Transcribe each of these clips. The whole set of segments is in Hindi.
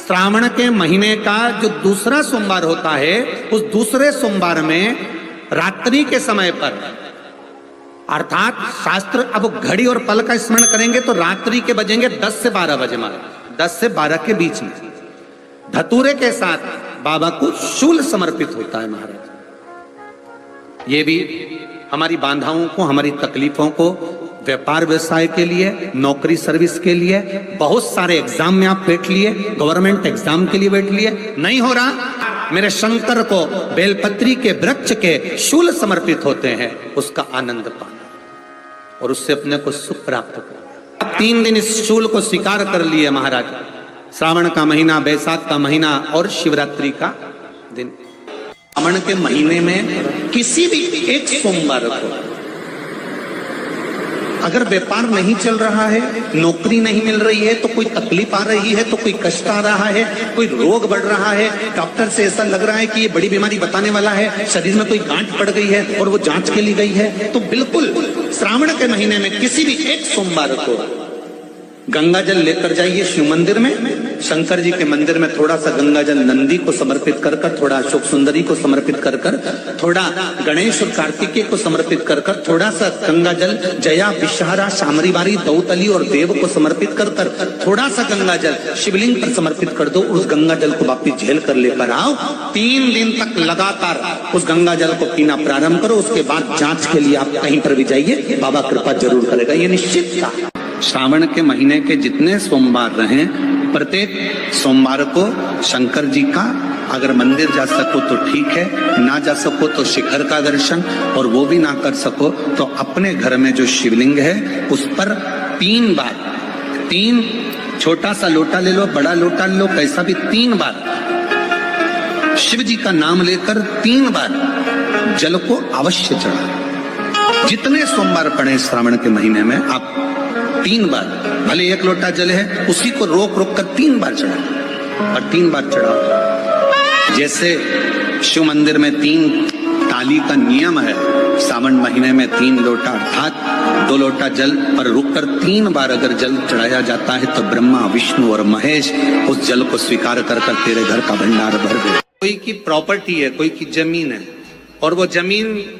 श्रावण के महीने का जो दूसरा सोमवार होता है, उस दूसरे सोमवार में रात्रि के समय पर, अर्थात शास्त्र अब घड़ी और पल का स्मरण करेंगे तो रात्रि के बजेंगे 10 से 12 बजे, महाराज 10 से 12 के बीच में धतूरे के साथ बाबा को शूल समर्पित होता है। महाराज ये भी हमारी बाधाओं को, हमारी तकलीफों को, व्यापार व्यवसाय के लिए, नौकरी सर्विस के लिए, बहुत सारे एग्जाम में आप बैठ लिए, गवर्नमेंट एग्जाम के लिए बैठ लिए, नहीं हो रहा, मेरे शंकर को बेलपत्री के वृक्ष के शूल समर्पित होते हैं, उसका आनंद पाना और उससे अपने को सुख प्राप्त करना। 3 दिन इस शूल को स्वीकार कर लिए महाराज, श्रावण का महीना, वैशाख का महीना और शिवरात्रि का दिन। श्रावण के महीने में किसी भी एक सोमवार को अगर व्यापार नहीं चल रहा है, नौकरी नहीं मिल रही है, तो कोई तकलीफ आ रही है, तो कोई कष्ट आ रहा है, कोई रोग बढ़ रहा है, डॉक्टर से ऐसा लग रहा है कि ये बड़ी बीमारी बताने वाला है, शरीर में कोई गांठ पड़ गई है और वो जांच के लिए गई है, तो बिल्कुल श्रावण के महीने में किसी भी एक सोमवार को गंगा जल लेकर जाइए शिव मंदिर में, शंकर जी के मंदिर में थोड़ा सा गंगा जल नंदी को समर्पित कर कर, थोड़ा अशोक सुंदरी को समर्पित कर कर, थोड़ा गणेश और कार्तिकेय को समर्पित कर कर, थोड़ा सा गंगा जल जया, विषहारा, शामरीबारी, दौतली और देव को समर्पित कर कर, थोड़ा सा गंगा जल शिवलिंग पर समर्पित कर दो। उस गंगा जल को वापिस झेल कर लेकर आओ, 3 दिन तक लगातार उस गंगा जल को पीना प्रारंभ करो। उसके बाद जांच के लिए आप कहीं पर भी जाइए, बाबा कृपा जरूर करेगा, ये निश्चित था। श्रावण के महीने के जितने सोमवार रहे, प्रत्येक सोमवार को शंकर जी का अगर मंदिर जा सको तो ठीक है, ना जा सको तो शिखर का दर्शन, और वो भी ना कर सको तो अपने घर में जो शिवलिंग है उस पर 3 बार, 3 छोटा सा लोटा ले लो, बड़ा लोटा ले लो, कैसा भी 3 बार शिव जी का नाम लेकर 3 बार जल को अवश्य चढ़ा। जितने सोमवार पड़े श्रावण के महीने में आप 3 बार, भले 1 लोटा जल है उसी को रोक रोक कर 3 बार चढ़ा और 3 बार चढ़ाओ। जैसे शिव मंदिर में 3 ताली का नियम है, सावन महीने में 3 लोटा अर्थात 2 लोटा जल पर रुककर 3 बार अगर जल चढ़ाया जाता है तो ब्रह्मा, विष्णु और महेश उस जल को स्वीकार कर कर तेरे घर का भंडार भर दे। कोई की प्रॉपर्टी है, कोई की जमीन है और वो जमीन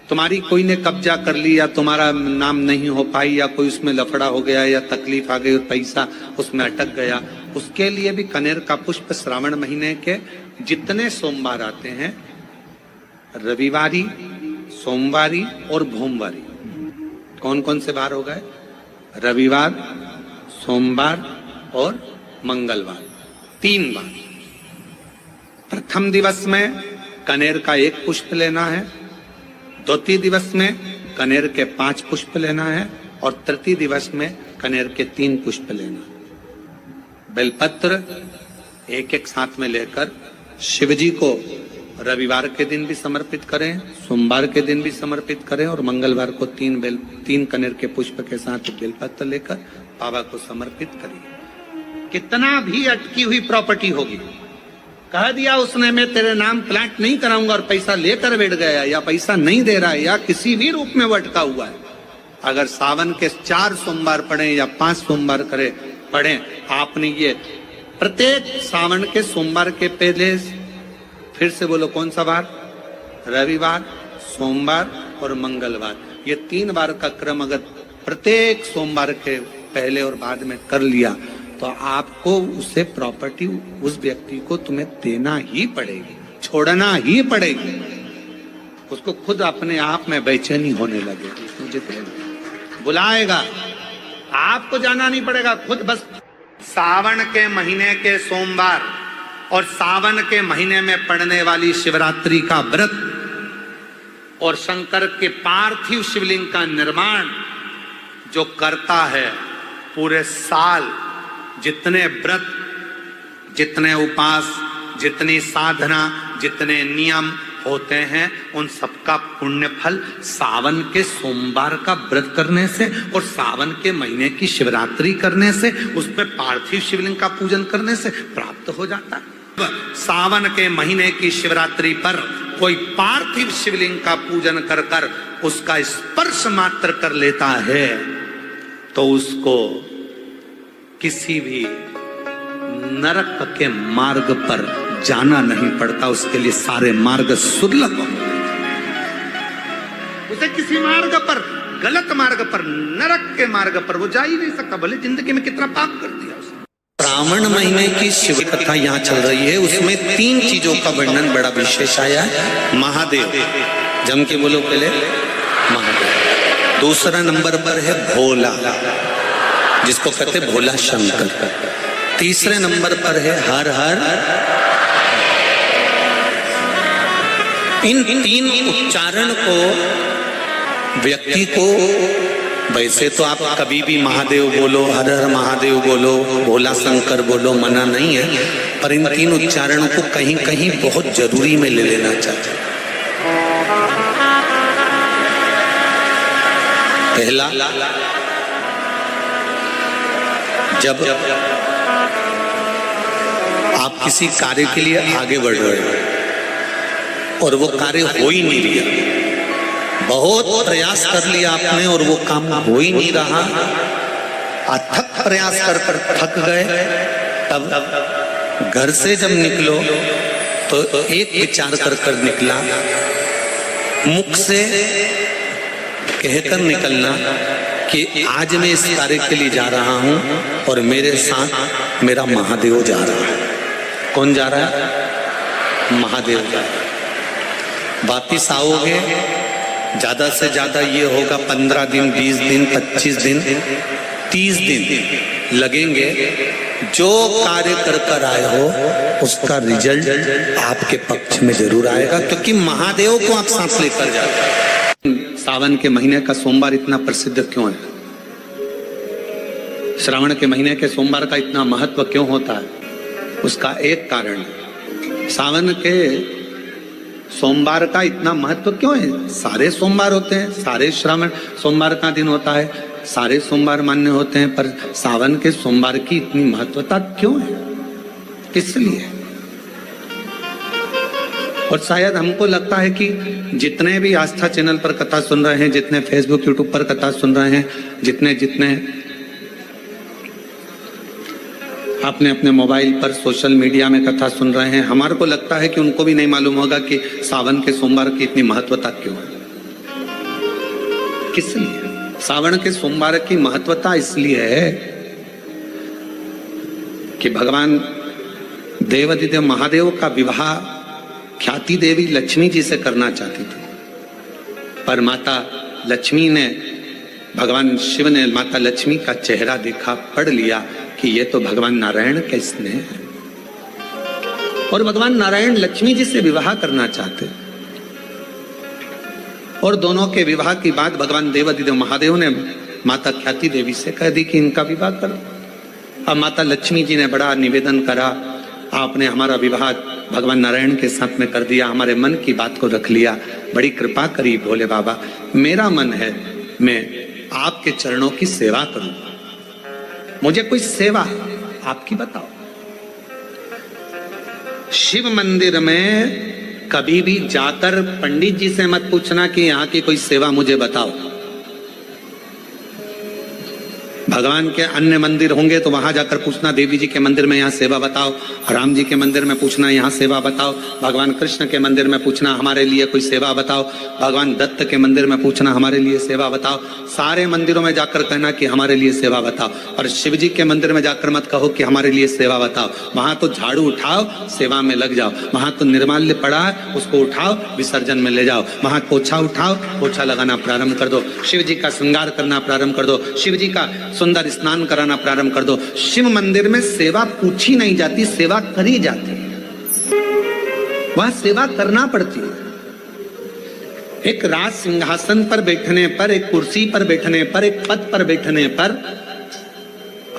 तुम्हारी कोई ने कब्जा कर ली, या तुम्हारा नाम नहीं हो पाई, या कोई उसमें लफड़ा हो गया, या तकलीफ आ गई और पैसा उसमें अटक गया, उसके लिए भी कनेर का पुष्प श्रावण महीने के जितने सोमवार आते हैं, रविवारी, सोमवारी और भोमवारी, कौन कौन से बार हो गए? रविवार, सोमवार और मंगलवार, 3 बार। प्रथम दिवस में कनेर का 1 पुष्प लेना है, द्वितीय दिवस में कनेर के 5 पुष्प लेना है और तृतीय दिवस में कनेर के 3 पुष्प लेना। बेलपत्र 1-1 साथ में लेकर शिव जी को रविवार के दिन भी समर्पित करें, सोमवार के दिन भी समर्पित करें और मंगलवार को 3 कनेर के पुष्प के साथ बेलपत्र लेकर बाबा को समर्पित करिए। कितना भी अटकी हुई प्रॉपर्टी होगी, कह दिया उसने मैं तेरे नाम प्लाट नहीं कराऊंगा और पैसा लेकर बैठ गया, या पैसा नहीं दे रहा है, या किसी भी रूप में वो अटका हुआ है, अगर सावन के 4 सोमवार पढ़े या 5 सोमवार करे पढ़े, आपने ये प्रत्येक सावन के सोमवार के पहले, फिर से बोलो कौन सा बार? रविवार, सोमवार और मंगलवार, ये 3 बार का क्रम अगर प्रत्येक सोमवार के पहले और बाद में कर लिया तो आपको उसे प्रॉपर्टी उस व्यक्ति को तुम्हें देना ही पड़ेगी, छोड़ना ही पड़ेगी। उसको खुद अपने आप में बेचैनी होने लगेगी, मुझे बुलाएगा, आपको जाना नहीं पड़ेगा, खुद बस। सावन के महीने के सोमवार और सावन के महीने में पड़ने वाली शिवरात्रि का व्रत और शंकर के पार्थिव शिवलिंग का निर्माण जो करता है, पूरे साल जितने व्रत, जितने उपास, जितनी साधना, जितने नियम होते हैं, उन सबका पुण्य फल सावन के सोमवार का व्रत करने से और सावन के महीने की शिवरात्रि करने से, उस पर पार्थिव शिवलिंग का पूजन करने से प्राप्त हो जाता है। सावन के महीने की शिवरात्रि पर कोई पार्थिव शिवलिंग का पूजन कर कर उसका स्पर्श मात्र कर लेता है तो उसको किसी भी नरक के मार्ग पर जाना नहीं पड़ता, उसके लिए सारे मार्ग सुलभ। उसे किसी मार्ग पर, गलत मार्ग पर, नरक के मार्ग पर वो जा ही नहीं सकता, भले जिंदगी में कितना पाप कर दिया उसने। श्रावण महीने की शिव कथा यहाँ चल रही है, उसमें 3 चीजों का वर्णन बड़ा विशेष आया है। महादेव, जम के बोलो पहले, महादेव। दूसरा नंबर पर है भोला, जिसको कहते भोला शंकर। तीसरे नंबर पर है हर हर। इन 3 उच्चारण को व्यक्ति को, वैसे तो आप कभी भी महादेव बोलो, हर हर महादेव बोलो, भोला शंकर बोलो, मना नहीं है, पर इन 3 उच्चारणों को कहीं कहीं बहुत जरूरी में ले लेना चाहिए। पहला, जब आप किसी कार्य के लिए आगे बढ़ रहे हो और वो कार्य हो ही नहीं रहा, बहुत प्रयास कर लिया आपने और वो काम हो ही नहीं रहा, अथक प्रयास कर कर थक गए, तब घर से जब निकलो तो एक विचार कर कर निकला, मुख से कहकर निकलना कि आज मैं इस कार्य के लिए जा रहा हूं और मेरे साथ मेरा महादेव जा रहा है। कौन जा रहा है? महादेव जा रहा है। वापिस आओगे, ज्यादा से ज्यादा ये होगा 15 दिन, 20 दिन, 25 दिन, 30 दिन लगेंगे। जो कार्य कर कर आए हो उसका रिजल्ट आपके पक्ष में जरूर आएगा, क्योंकि महादेव को आप साथ लेकर जाते हैं। सावन के महीने का सोमवार इतना प्रसिद्ध क्यों है? श्रावण के महीने के सोमवार का इतना महत्व क्यों होता है? उसका एक कारण है। सावन के सोमवार का इतना महत्व क्यों है? सारे सोमवार होते हैं, सारे श्रावण सोमवार का दिन होता है, सारे सोमवार मान्य होते हैं, पर सावन के सोमवार की इतनी महत्वता क्यों है? इसलिए, और शायद हमको लगता है कि जितने भी आस्था चैनल पर कथा सुन रहे हैं, जितने फेसबुक यूट्यूब पर कथा सुन रहे हैं, जितने अपने अपने मोबाइल पर सोशल मीडिया में कथा सुन रहे हैं, हमारे को लगता है कि उनको भी नहीं मालूम होगा कि सावन के सोमवार की इतनी महत्वता क्यों है। किस लिए सावन के सोमवार की महत्वता? इसलिए है कि भगवान देवाधिदेव महादेव का विवाह ख्याति देवी लक्ष्मी जी से करना चाहती थी, पर माता लक्ष्मी ने, भगवान शिव ने माता लक्ष्मी का चेहरा देखा, पढ़ लिया कि ये तो भगवान नारायण का स्नेह है, और भगवान नारायण लक्ष्मी जी से विवाह करना चाहते। और दोनों के विवाह की बात भगवान देवाधिदेव महादेव ने माता ख्याति देवी से कह दी कि इनका विवाह करो। अब माता लक्ष्मी जी ने बड़ा निवेदन करा, आपने हमारा विवाह भगवान नारायण के साथ में कर दिया, हमारे मन की बात को रख लिया, बड़ी कृपा करी भोले बाबा, मेरा मन है मैं आपके चरणों की सेवा करूं, मुझे कोई सेवा आपकी बताओ। शिव मंदिर में कभी भी जाकर पंडित जी से मत पूछना कि यहाँ की कोई सेवा मुझे बताओ। भगवान के अन्य मंदिर होंगे तो वहां जाकर पूछना, देवी जी के मंदिर में यहाँ सेवा बताओ, राम जी के मंदिर में पूछना यहाँ सेवा बताओ, भगवान कृष्ण के मंदिर में पूछना हमारे लिए कोई सेवा बताओ, भगवान दत्त के मंदिर में पूछना हमारे लिए सेवा बताओ। सारे मंदिरों में जाकर कहना कि हमारे लिए सेवा बताओ, और शिव जी के मंदिर में जाकर मत कहो कि हमारे लिए सेवा बताओ। वहां तो झाड़ू उठाओ, सेवा में लग जाओ। वहां तो निर्माल्य पड़ा है, उसको उठाओ, विसर्जन में ले जाओ। वहां पोछा उठाओ, पोछा लगाना प्रारंभ कर दो, शिव जी का श्रृंगार करना प्रारंभ कर दो, शिव जी का सुंदर स्नान कराना प्रारंभ कर दो। शिव मंदिर में सेवा पूछी नहीं जाती, सेवा करी जाती है। वहां सेवा करना पड़ती है। एक राज सिंहासन पर बैठने पर, एक कुर्सी पर बैठने पर, एक पद पर बैठने पर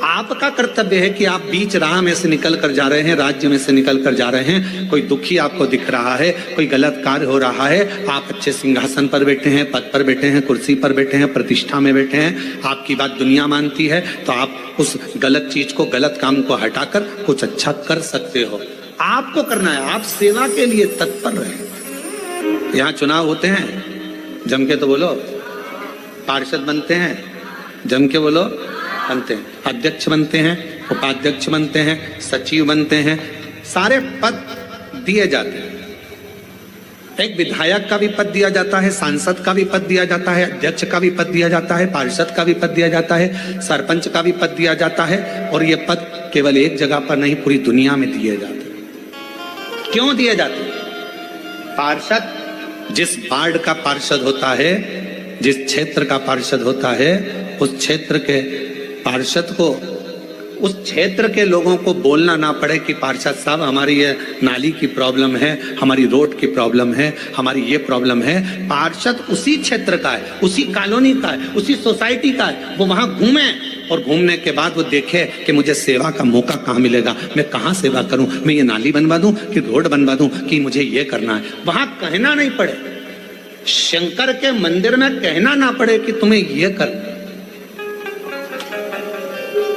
आपका कर्तव्य है कि आप बीच राह में से निकल कर जा रहे हैं, राज्य में से निकल कर जा रहे हैं, कोई दुखी आपको दिख रहा है, कोई गलत कार्य हो रहा है, आप अच्छे सिंहासन पर बैठे हैं, पद पर बैठे हैं, कुर्सी पर बैठे हैं, प्रतिष्ठा में बैठे हैं, आपकी बात दुनिया मानती है, तो आप उस गलत चीज को, गलत काम को हटाकर कुछ अच्छा कर सकते हो। आपको करना है, आप सेवा के लिए तत्पर रहे। यहाँ चुनाव होते हैं, जम के तो बोलो, पार्षद बनते हैं, जम के बोलो, बनते हैं, अध्यक्ष बनते हैं, उपाध्यक्ष बनते हैं, सचिव बनते हैं, सारे पद दिए जाते हैं। एक विधायक का भी पद दिया जाता है, सांसद का भी पद दिया जाता है, अध्यक्ष का भी पद दिया जाता है, पार्षद का भी पद दिया जाता है, सरपंच का भी पद दिया जाता है। और ये पद केवल एक जगह पर नहीं, पूरी दुनिया में दिए जाते हैं। क्यों दिए जाते हैं? पार्षद जिस वार्ड का पार्षद होता है, जिस क्षेत्र का पार्षद होता है, उस क्षेत्र के पार्षद को, उस क्षेत्र के लोगों को बोलना ना पड़े कि पार्षद साहब हमारी ये नाली की प्रॉब्लम है, हमारी रोड की प्रॉब्लम है, हमारी ये प्रॉब्लम है। पार्षद उसी क्षेत्र का है, उसी कॉलोनी का है, उसी सोसाइटी का है। वो वहां घूमे और घूमने के बाद वो देखे कि मुझे सेवा का मौका कहाँ मिलेगा, मैं कहाँ सेवा करूं, मैं ये नाली बनवा दूं कि रोड बनवा दूं कि मुझे ये करना है। वहां कहना नहीं पड़े, शंकर के मंदिर में कहना ना पड़े कि तुम्हें ये करना।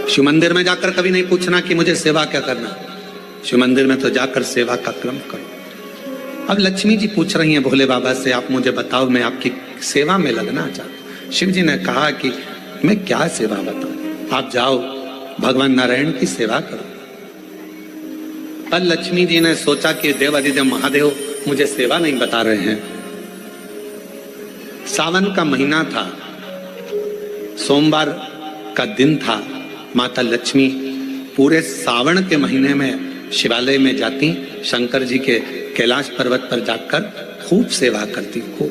शिव मंदिर में जाकर कभी नहीं पूछना कि मुझे सेवा क्या करना, शिव मंदिर में तो जाकर सेवा का क्रम करो। अब लक्ष्मी जी पूछ रही हैं भोले बाबा से, आप मुझे बताओ, मैं आपकी सेवा में लगना चाहता हूं। शिव जी ने कहा कि मैं क्या सेवा बताऊं, आप जाओ भगवान नारायण की सेवा करो। पर लक्ष्मी जी ने सोचा कि देवादिदेव महादेव मुझे सेवा नहीं बता रहे हैं। सावन का महीना था, सोमवार का दिन था। माता लक्ष्मी पूरे सावन के महीने में शिवालय में जाती, शंकर जी के कैलाश पर्वत पर जाकर खूब सेवा करती। खूब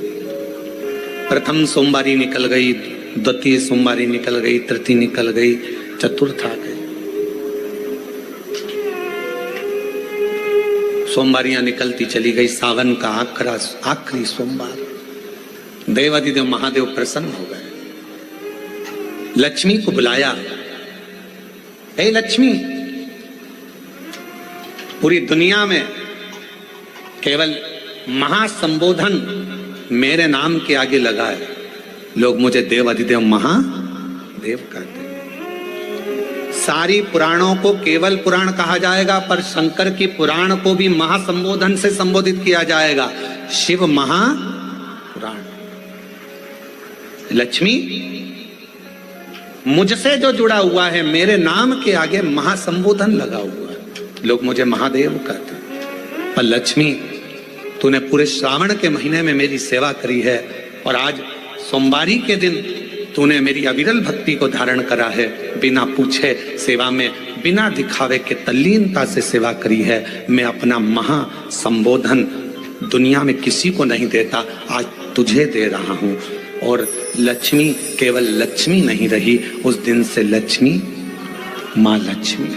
प्रथम सोमवारी निकल गई, द्वितीय सोमवारी निकल गई, तृतीय निकल गई, चतुर्थ आ गई। सोमवारियां निकलती चली गई। सावन का आखिरी सोमवार, देवादिदेव महादेव प्रसन्न हो गए, लक्ष्मी को बुलाया। हे लक्ष्मी, पूरी दुनिया में केवल महासंबोधन मेरे नाम के आगे लगा है, लोग मुझे देवादिदेव महादेव कहते हैं। सारी पुराणों को केवल पुराण कहा जाएगा, पर शंकर की पुराण को भी महासंबोधन से संबोधित किया जाएगा, शिव महापुराण। लक्ष्मी, मुझसे जो जुड़ा हुआ है, मेरे नाम के आगे महासंबोधन लगा हुआ है, लोग मुझे महादेव कहते हैं। पर लक्ष्मी, तूने पूरे श्रावण के महीने में मेरी सेवा करी है, और आज सोमवारी के दिन तूने मेरी अविरल भक्ति को धारण करा है। बिना पूछे सेवा में, बिना दिखावे के तल्लीनता से सेवा करी है। मैं अपना महासंबोधन दुनिया में किसी को नहीं देता, आज तुझे दे रहा हूं। और लक्ष्मी केवल लक्ष्मी नहीं रही, उस दिन से लक्ष्मी मां लक्ष्मी।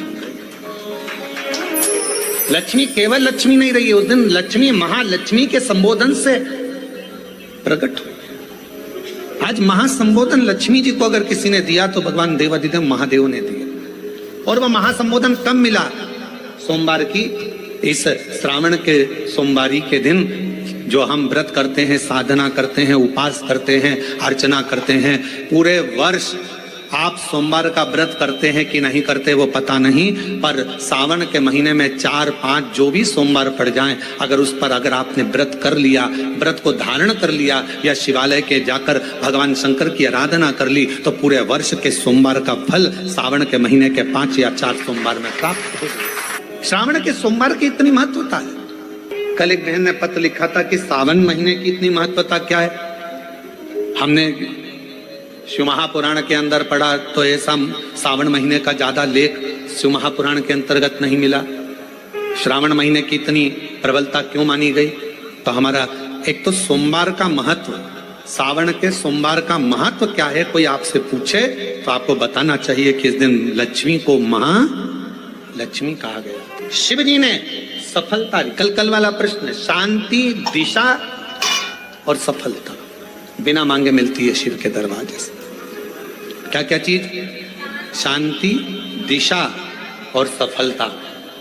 लक्ष्मी केवल लक्ष्मी नहीं रही, उस दिन लक्ष्मी महालक्ष्मी के संबोधन से प्रकट हुई। आज महासंबोधन लक्ष्मी जी को अगर किसी ने दिया तो भगवान देवादिदेव महादेव ने दिया। और वह महासंबोधन कब मिला? सोमवार की इस श्रावण के सोमवारी के दिन, जो हम व्रत करते हैं, साधना करते हैं, उपास करते हैं, अर्चना करते हैं। पूरे वर्ष आप सोमवार का व्रत करते हैं कि नहीं करते वो पता नहीं, पर सावन के महीने में 4-5 जो भी सोमवार पड़ जाएं, अगर उस पर अगर आपने व्रत कर लिया, व्रत को धारण कर लिया, या शिवालय के जाकर भगवान शंकर की आराधना कर ली, तो पूरे वर्ष के सोमवार का फल सावन के महीने के 5 या 4 सोमवार में प्राप्त हो। श्रावण के सोमवार की इतनी महत्वता है। कल एक बहन ने पत्र लिखा था कि सावन महीने की इतनी महत्वता क्या है। हमने शिव महापुराण के अंदर पढ़ा तो ऐसा सावन महीने का ज्यादा लेख शिव महापुराण के अंतर्गत नहीं मिला। श्रावण महीने की इतनी प्रबलता क्यों मानी गई? तो हमारा एक तो सोमवार का महत्व, सावन के सोमवार का महत्व क्या है, कोई आपसे पूछे तो आपको बताना चाहिए कि इस दिन लक्ष्मी को महालक्ष्मी कहा गया। शिव जी ने सफलता, कल वाला प्रश्न, शांति, दिशा और सफलता बिना मांगे मिलती है शिव के दरवाजे से। क्या क्या चीज? शांति, दिशा और सफलता।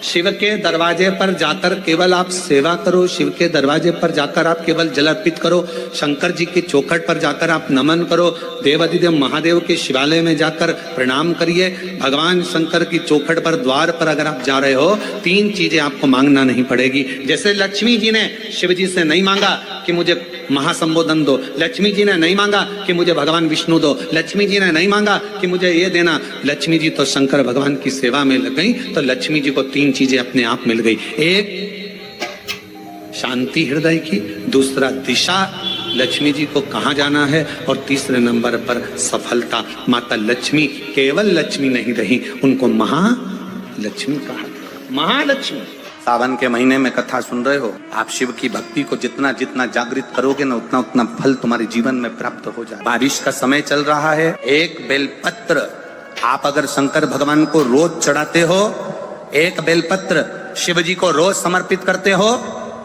शिव के दरवाजे पर जाकर केवल आप सेवा करो, शिव के दरवाजे पर जाकर आप केवल जल अर्पित करो, शंकर जी की चौखट पर जाकर आप नमन करो, देवाधिदेव महादेव के शिवालय में जाकर प्रणाम करिए। भगवान शंकर की चौखट पर द्वार पर अगर आप जा रहे हो, 3 चीजें आपको मांगना नहीं पड़ेगी। जैसे लक्ष्मी जी ने शिव जी से नहीं मांगा कि मुझे महासंबोधन दो, लक्ष्मी जी ने नहीं मांगा कि मुझे भगवान विष्णु दो, लक्ष्मी जी ने नहीं मांगा कि मुझे ये देना, लक्ष्मी जी तो शंकर भगवान की सेवा में लग गई, तो लक्ष्मी जी को 3 चीजें अपने आप मिल गई। एक शांति हृदय की, दूसरा दिशा लक्ष्मी जी को कहां जाना है, और तीसरे नंबर पर सफलता। माता लक्ष्मी केवल लक्ष्मी नहीं रही, उनको महालक्ष्मी कहा। महालक्ष्मी। सावन के महीने में कथा सुन रहे हो, आप शिव की भक्ति को जितना जितना जागृत करोगे ना, उतना उतना फल तुम्हारे जीवन में प्राप्त हो जाए। बारिश का समय चल रहा है, एक बेलपत्र आप अगर शंकर भगवान को रोज चढ़ाते हो, एक बेलपत्र शिव जी को रोज समर्पित करते हो,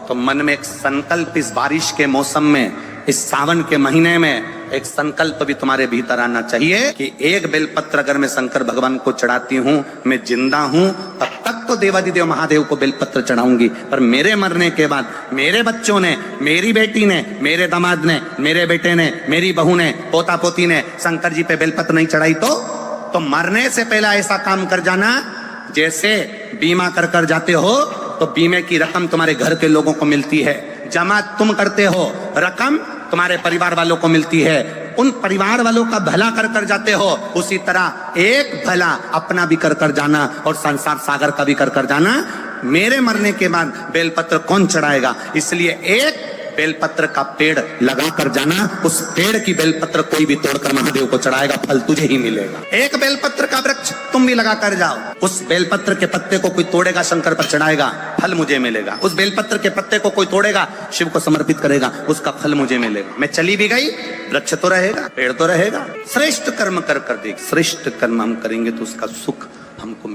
तो मन में एक संकल्प इस बारिश के मौसम में, इस सावन के महीने में एक संकल्प भी तुम्हारे भीतर आना चाहिए कि एक बेलपत्र अगर मैं शंकर भगवान को चढ़ाती हूँ, मैं जिंदा हूँ, तब तक तो देवाधिदेव महादेव को बेलपत्र चढ़ाऊंगी, पर मेरे मरने के बाद मेरे बच्चों ने, मेरी बेटी ने, मेरे दामाद ने, मेरे बेटे ने, मेरी बहू ने, पोता पोती ने शंकर जी पे बेलपत्र नहीं चढ़ाई तो मरने से पहले ऐसा काम कर जाना, जैसे बीमा कर कर जाते हो तो बीमे की रकम तुम्हारे घर के लोगों को मिलती है, जमा तुम करते हो, रकम तुम्हारे परिवार वालों को मिलती है, उन परिवार वालों का भला कर कर जाते हो, उसी तरह एक भला अपना भी कर कर जाना और संसार सागर का भी कर कर जाना। मेरे मरने के बाद बेलपत्र कौन चढ़ाएगा, इसलिए एक बेलपत्र का पेड़ लगा कर जाना, उस पेड़ की बेलपत्र कोई भी तोड़कर महादेव को चढ़ाएगा, फल तुझे ही मिलेगा। एक बेलपत्र का वृक्ष तुम भी लगा कर जाओ, उस बेलपत्र के पत्ते को कोई तोड़ेगा, शंकर पर चढ़ाएगा, फल मुझे मिलेगा। उस बेलपत्र के पत्ते को कोई तोड़ेगा, शिव को समर्पित करेगा, उसका फल मुझे मिलेगा। मैं चली भी गई, वृक्ष तो रहेगा, पेड़ तो रहेगा। श्रेष्ठ कर्म कर कर देख, श्रेष्ठ कर्म हम करेंगे तो उसका सुख हमको